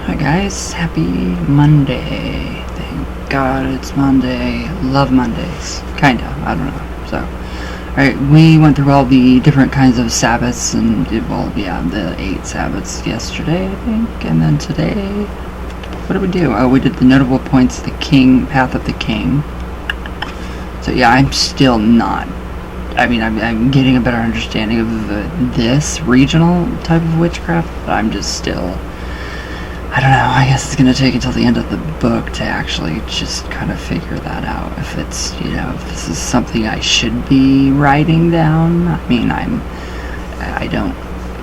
Hi guys, happy Monday. Thank God it's Monday. Love Mondays. Kinda, I don't know. So, alright, we went through all the different kinds of Sabbaths and, the 8 Sabbaths yesterday, I think. And then today, what did we do? Oh, we did the notable points, the king, path of the king. So yeah, I'm still not, I'm getting a better understanding of this regional type of witchcraft, but I'm just still, I don't know, I guess it's going to take until the end of the book to actually just kind of figure that out. If it's, if this is something I should be writing down. I don't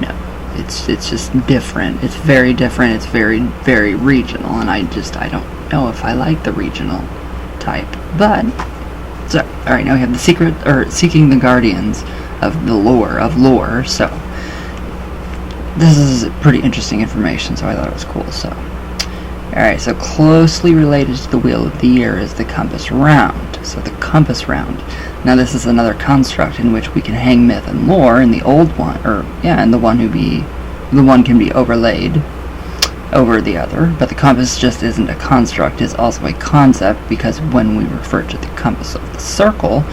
know. It's just different. It's very different. It's very, very regional, and I don't know if I like the regional type. But, so, alright, now we have the Seeking the Guardians of the lore, so this is pretty interesting information, so I thought it was cool. So, alright, so closely related to the wheel of the year is the compass round. So the compass round. Now this is another construct in which we can hang myth and lore in the old one, and the one can be overlaid over the other, but the compass just isn't a construct, it's also a concept, because when we refer to the compass of the circle,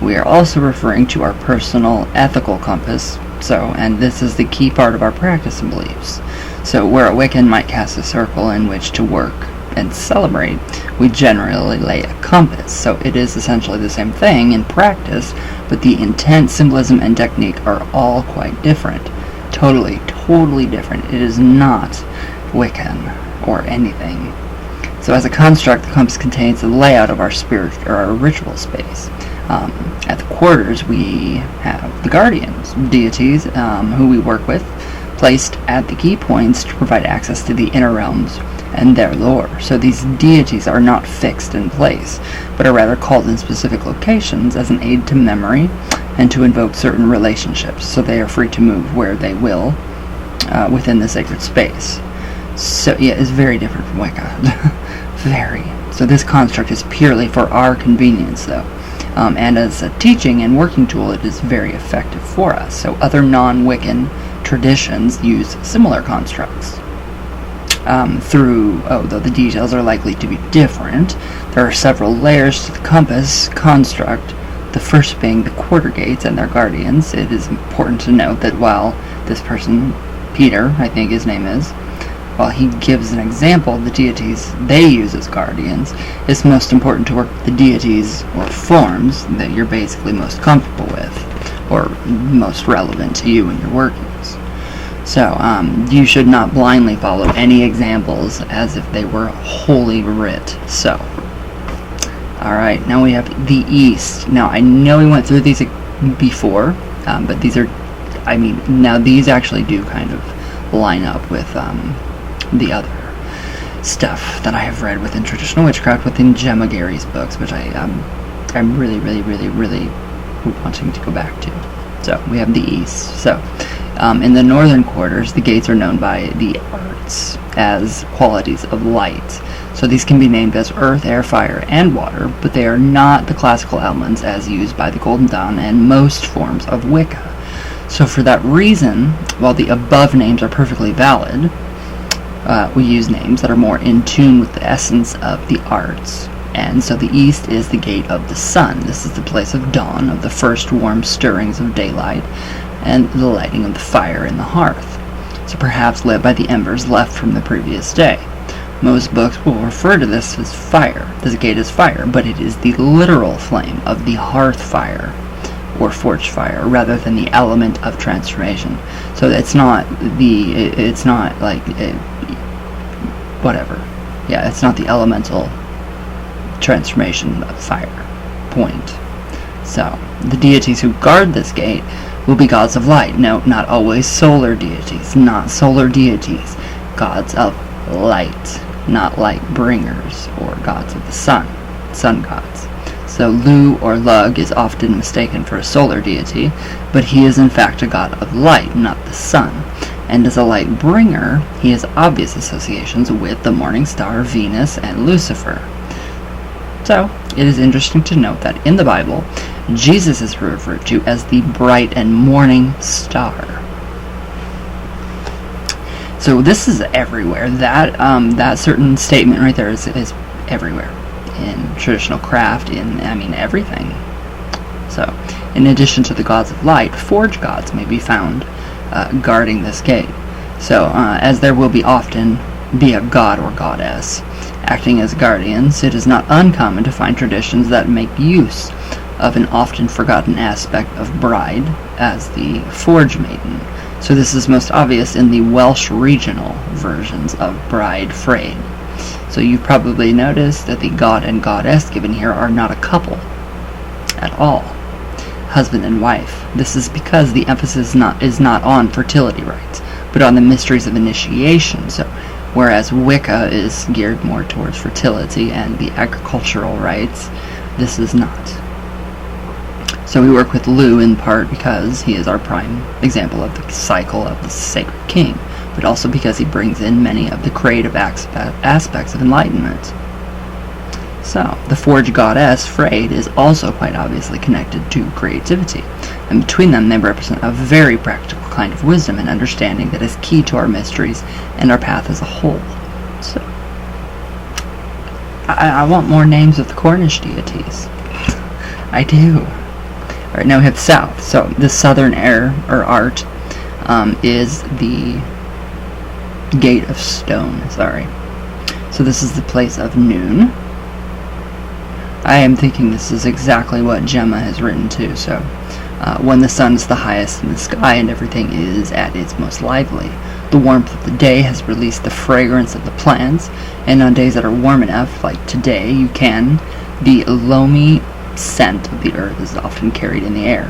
we are also referring to our personal ethical compass. So, and this is the key part of our practice and beliefs. So, where a Wiccan might cast a circle in which to work and celebrate, we generally lay a compass. So, it is essentially the same thing in practice, but the intent, symbolism, and technique are all quite different. Totally different. It is not Wiccan or anything. So, as a construct, the compass contains the layout of our spirit or our ritual space. At the quarters, we have the guardians, deities who we work with, placed at the key points to provide access to the inner realms and their lore. So these deities are not fixed in place, but are rather called in specific locations as an aid to memory and to invoke certain relationships, so they are free to move where they will within the sacred space. So yeah, it's very different from Wicca. Very. So this construct is purely for our convenience, though. And as a teaching and working tool, it is very effective for us. So other non-Wiccan traditions use similar constructs. Though the details are likely to be different, there are several layers to the compass construct, the first being the quarter gates and their guardians. It is important to note that while this person, Peter, I think his name is, while he gives an example of the deities they use as guardians, it's most important to work with the deities or forms that you're basically most comfortable with, or most relevant to you and your workings. So, you should not blindly follow any examples as if they were holy writ. So, alright, now we have the East. Now, I know we went through these before, but these are, now these actually do kind of line up with, the other stuff that I have read within Traditional Witchcraft, within Gemma Gary's books, which I'm really wanting to go back to. So, we have the East. So, in the northern quarters, the gates are known by the arts as qualities of light. So these can be named as earth, air, fire, and water, but they are not the classical elements as used by the Golden Dawn and most forms of Wicca. So for that reason, while the above names are perfectly valid, we use names that are more in tune with the essence of the arts. And so the East is the gate of the sun. This is the place of dawn, of the first warm stirrings of daylight, and the lighting of the fire in the hearth. So perhaps lit by the embers left from the previous day. Most books will refer to this as fire. This gate is fire, but it is the literal flame of the hearth fire, or forge fire, rather than the element of transformation. So it's not it's not the elemental transformation of fire point. So, the deities who guard this gate will be gods of light. No, not always solar deities, not solar deities. Gods of light, not light bringers, or gods of the sun gods. So Lu or Lug is often mistaken for a solar deity, but he is in fact a god of light, not the sun. And as a light bringer, he has obvious associations with the morning star Venus and Lucifer. So, it is interesting to note that in the Bible, Jesus is referred to as the bright and morning star. So this is everywhere. That certain statement right there is everywhere in traditional craft, in everything. So, in addition to the gods of light, forge gods may be found guarding this gate. So, as there will often be a god or goddess acting as guardians, it is not uncommon to find traditions that make use of an often forgotten aspect of bride as the forge maiden. So this is most obvious in the Welsh regional versions of bride frayed. So you've probably noticed that the god and goddess given here are not a couple at all, husband and wife. This is because the emphasis is not on fertility rites, but on the mysteries of initiation. So whereas Wicca is geared more towards fertility and the agricultural rites, this is not. So we work with Lugh in part because he is our prime example of the cycle of the sacred king, but also because he brings in many of the creative aspects of enlightenment. So, the forge goddess, Freyed, is also quite obviously connected to creativity, and between them they represent a very practical kind of wisdom and understanding that is key to our mysteries and our path as a whole. So, I want more names of the Cornish deities. I do. Alright, now we have south. So the southern art is the Gate of Stone. Sorry. So this is the place of noon. I am thinking this is exactly what Gemma has written too. So when the sun is the highest in the sky and everything is at its most lively, the warmth of the day has released the fragrance of the plants, and on days that are warm enough, like today, the loamy scent of the earth is often carried in the air.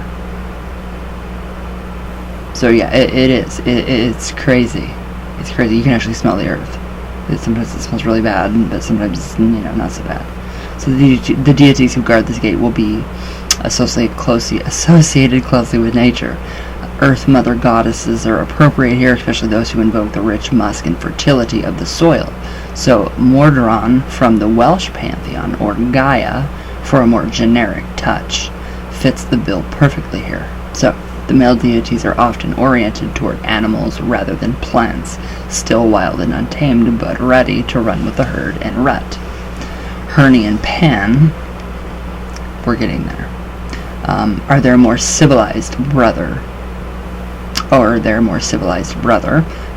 So yeah, it's crazy. It's crazy. You can actually smell the earth. Sometimes it smells really bad, but sometimes it's not so bad. So the deities who guard this gate will be associated closely with nature. Earth Mother goddesses are appropriate here, especially those who invoke the rich musk and fertility of the soil. So Mordran from the Welsh pantheon, or Gaia, for a more generic touch, fits the bill perfectly here. So, the male deities are often oriented toward animals rather than plants, still wild and untamed, but ready to run with the herd and rut. Herny and Pan, we're getting there, are their more civilized brother.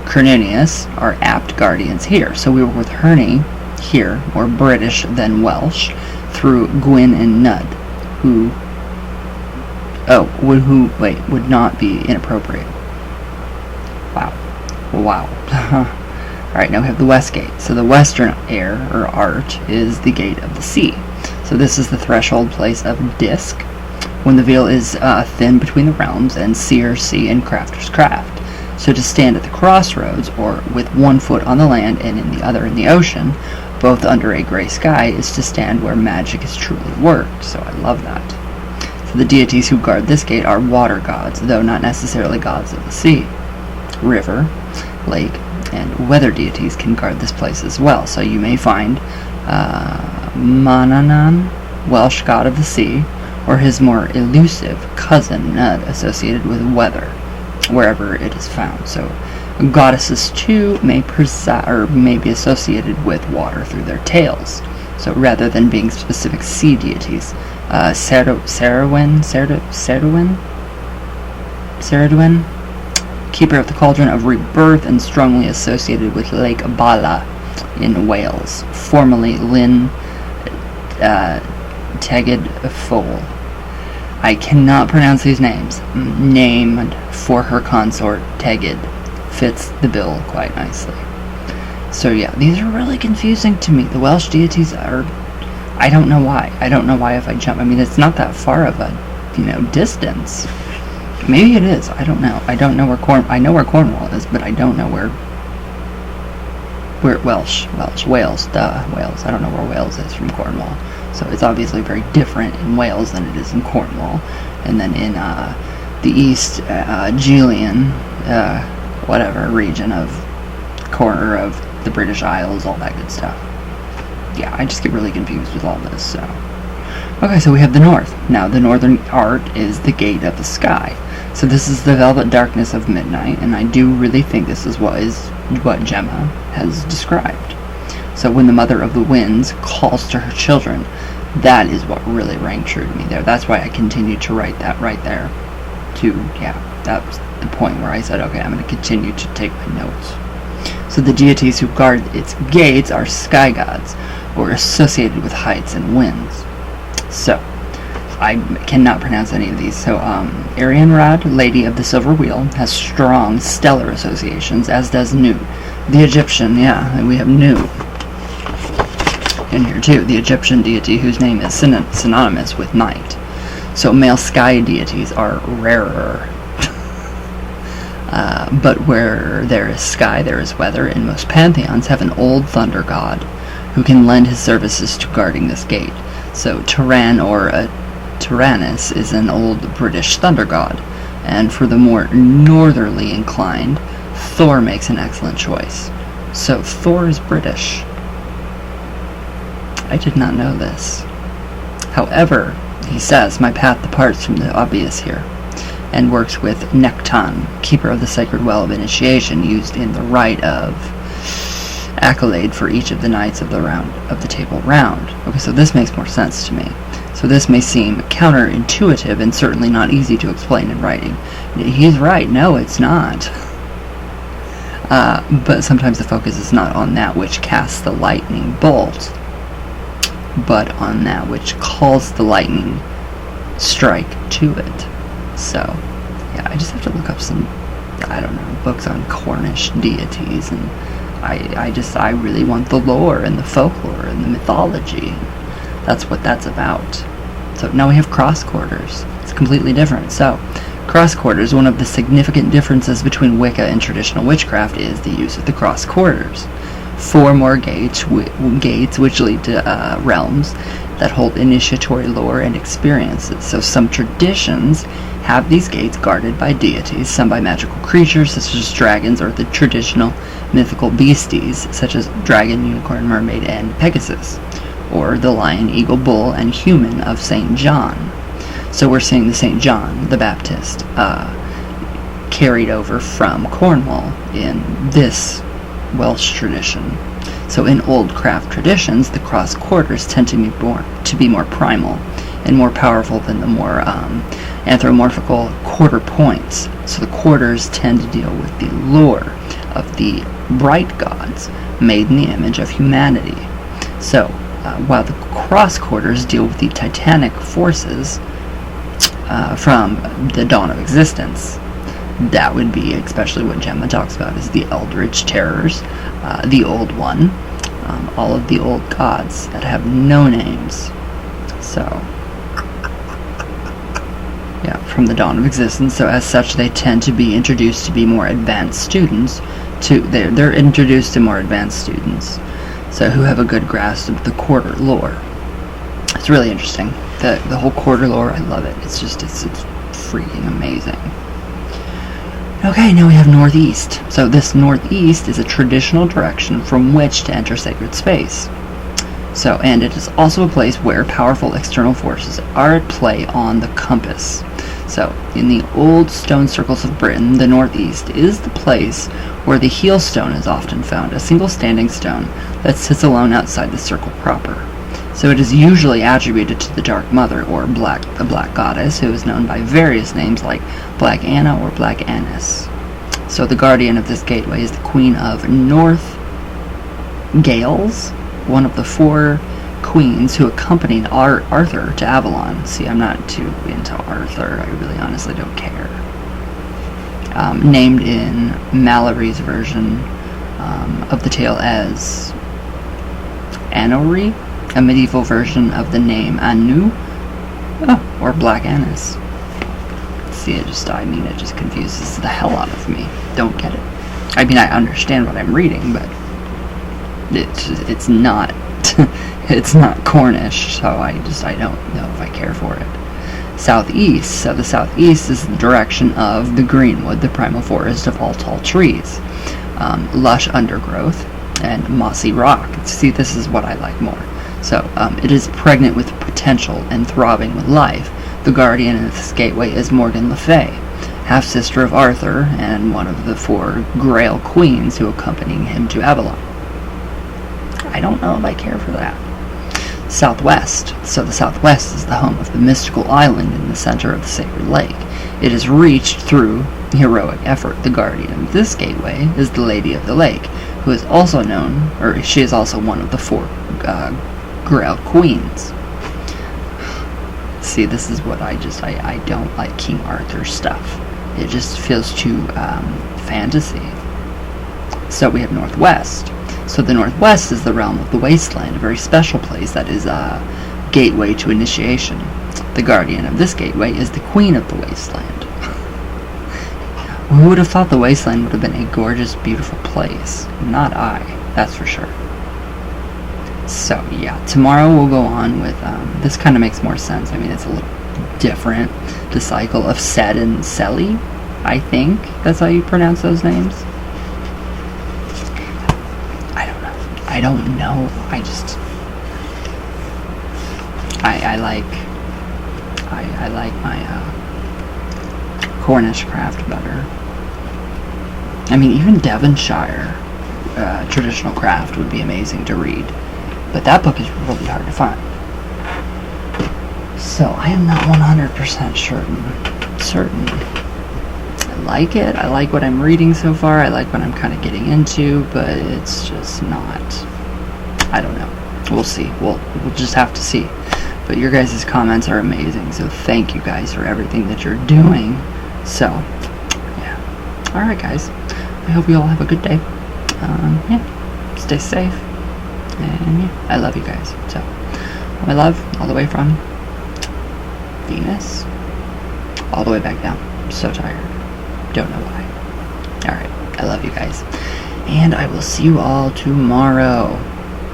Cernunnos are apt guardians here. So we work with Herny here, more British than Welsh, through Gwyn and Nud, who would not be inappropriate. Wow. Alright, now we have the West Gate. So the western art is the Gate of the Sea. So this is the threshold place of Disc, when the veil is thin between the realms, and seer, sea, and crafter's craft. So to stand at the crossroads, or with one foot on the land and in the other in the ocean, both under a gray sky, is to stand where magic is truly worked. So I love that. So the deities who guard this gate are water gods, though not necessarily gods of the sea. River, lake, and weather deities can guard this place as well. So you may find Manannan, Welsh god of the sea, or his more elusive cousin Nud, associated with weather, wherever it is found. So goddesses too may be associated with water through their tails. So rather than being specific sea deities, Cerridwen, keeper of the cauldron of rebirth, and strongly associated with Lake Bala in Wales, formerly Lyn Tegid Foal. I cannot pronounce these names. Named for her consort Tegid. Fits the bill quite nicely. So yeah, these are really confusing to me. The Welsh deities are, I don't know why. If I jump, it's not that far of a, distance. Maybe it is. I don't know. I don't know where I know where Cornwall is, but I don't know where Wales. Wales. I don't know where Wales is from Cornwall. So it's obviously very different in Wales than it is in Cornwall. And then in the East Julian, region of corner of the British Isles, all that good stuff. Yeah, I just get really confused with all this. So, Okay, so we have the north. Now, the northern art is the gate of the sky. So this is the velvet darkness of midnight, and I do really think this is what Gemma has described. So when the mother of the winds calls to her children, that is what really rang true to me there. That's why I continued to write that right there. That was the point where I said, okay, I'm going to continue to take my notes. So the deities who guard its gates are sky gods, or associated with heights and winds. So, I cannot pronounce any of these. So, Arianrod, Lady of the Silver Wheel, has strong stellar associations, as does Nu. The Egyptian, we have Nu in here too. The Egyptian deity whose name is synonymous with night. So, male sky deities are rarer. But where there is sky, there is weather, and most pantheons have an old thunder god who can lend his services to guarding this gate. So Turan or Tyrannus is an old British thunder god, and for the more northerly inclined, Thor makes an excellent choice. So Thor is British. I did not know this. However, he says, my path departs from the obvious here, and works with Nekton, keeper of the sacred well of initiation, used in the rite of accolade for each of the knights of the table round. Okay, so this makes more sense to me. So this may seem counterintuitive and certainly not easy to explain in writing. He's right, no, it's not. But sometimes the focus is not on that which casts the lightning bolt, but on that which calls the lightning strike to it. So, yeah, I just have to look up some, books on Cornish deities, and I really want the lore and the folklore and the mythology. That's what that's about. So now we have cross quarters. It's completely different. So, cross quarters, one of the significant differences between Wicca and traditional witchcraft is the use of the cross quarters. 4 more gates which lead to realms that hold initiatory lore and experiences. So some traditions have these gates guarded by deities, some by magical creatures such as dragons, or the traditional mythical beasties such as dragon, unicorn, mermaid, and Pegasus, or the lion, eagle, bull, and human of St. John. So we're seeing the St. John the Baptist carried over from Cornwall in this Welsh tradition. So in old craft traditions, the cross quarters tend to be more primal and more powerful than the more anthropomorphical quarter points. So the quarters tend to deal with the lore of the bright gods made in the image of humanity. So while the cross quarters deal with the titanic forces from the dawn of existence, that would be especially what Gemma talks about, is the eldritch terrors, the old one, all of the old gods that have no names. So, yeah, from the dawn of existence. So as such, they tend to be introduced to be more advanced students. They're introduced to more advanced students, so who have a good grasp of the quarter lore. It's really interesting. The whole quarter lore, I love it. It's freaking amazing. Okay, now we have northeast. So this northeast is a traditional direction from which to enter sacred space. So, and it is also a place where powerful external forces are at play on the compass. So, in the old stone circles of Britain, the northeast is the place where the heel stone is often found, a single standing stone that sits alone outside the circle proper. So it is usually attributed to the Dark Mother, or the Black Goddess, who is known by various names like Black Anna or Black Annis. So the guardian of this gateway is the Queen of North Gales, one of the 4 queens who accompanied Arthur to Avalon. See, I'm not too into Arthur. I really honestly don't care. Named in Mallory's version of the tale as Anori, a medieval version of the name Anu, or Black Annis. See, it just confuses the hell out of me. Don't get it. I mean, I understand what I'm reading, but it's not it's not Cornish, so I don't know if I care for it. Southeast. So the southeast is the direction of the greenwood, the primal forest of all tall trees, lush undergrowth, and mossy rock. See, this is what I like more. So it is pregnant with potential and throbbing with life. The guardian of this gateway is Morgan Le Fay, half-sister of Arthur and one of the 4 Grail queens who accompany him to Avalon. I don't know if I care for that. Southwest. So the Southwest is the home of the mystical island in the center of the sacred lake. It is reached through heroic effort. The guardian of this gateway is the Lady of the Lake, who is also known, or she is also one of the 4 Grail queens. See, this is what I don't like King Arthur stuff. It just feels too fantasy. So we have Northwest. So the Northwest is the realm of the Wasteland, a very special place that is a gateway to initiation. The guardian of this gateway is the Queen of the Wasteland. Who would have thought the Wasteland would have been a gorgeous, beautiful place? Not I, that's for sure. So yeah, tomorrow we'll go on with, this kind of makes more sense. I mean, it's a little different. The cycle of Sed and Selly, I think that's how you pronounce those names. I don't know. I like my Cornish craft better. I mean, even Devonshire traditional craft would be amazing to read, but that book is really hard to find. So I am not 100% certain. I like it. I like what I'm reading so far. I like what I'm kind of getting into, but it's just not. I don't know. We'll see. We'll just have to see. But your guys' comments are amazing, so thank you guys for everything that you're doing. So, yeah. Alright, guys. I hope you all have a good day. Yeah. Stay safe. And yeah, I love you guys. So, my love, all the way from Venus, all the way back down. I'm so tired. Don't know why. Alright. I love you guys. And I will see you all tomorrow.